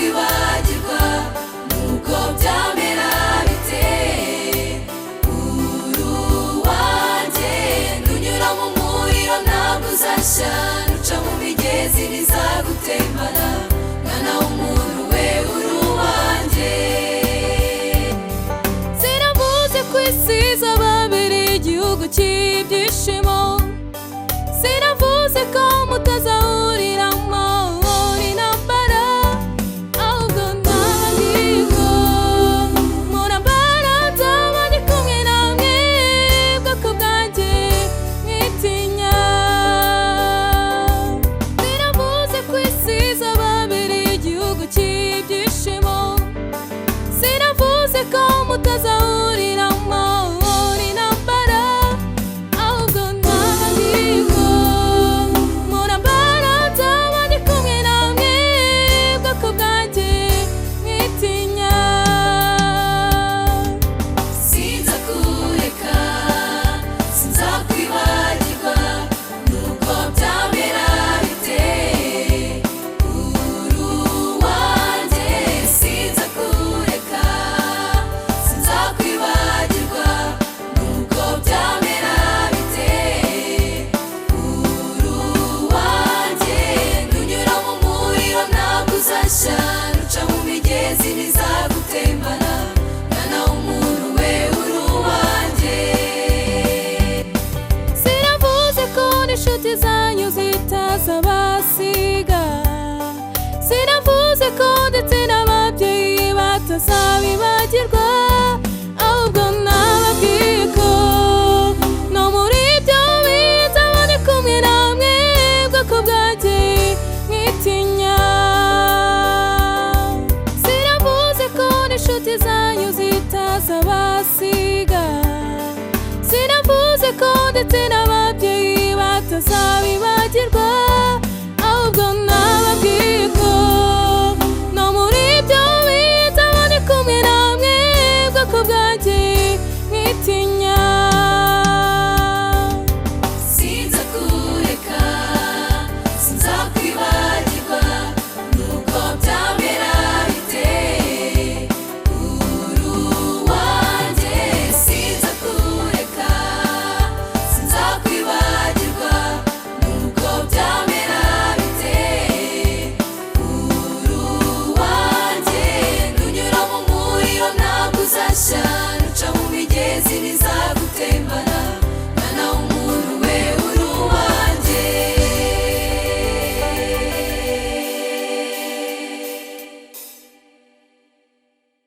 sinzakwibagirwa nuko byamera bite. Uruwanjye nunyura mu muriro ntabwo uzashya, nuca mu migezi ntizagutembana. Mwana w'umuntu we uruwanjye. Sinavuze ko isi izababereye igihugu cy'ibyishimo, sinavuze ko mutazahuriramo intambara, ahubwo ntabwo mu ntambara nzaba ndi kumwe namwe, bwoko bwanjye mwitinya. Sinavuze ko isi izababereye igihugu cy'ibyishimo, sinavuze ko mutazahuriramo intambara, ahubwo ntabwo mu ntambara nzaba ndi kumwe namwe, bwoko bwanjye mwitinya. Sinzakureka sinzakwibagirwa nuko byamera bite. Uruwanjye sinzakureka sinzakwibagirwa nuko byamera bite. Uruwanjye nunyura mu muriro ntabwo uzashya, nuca mu migezi ntizagutembana.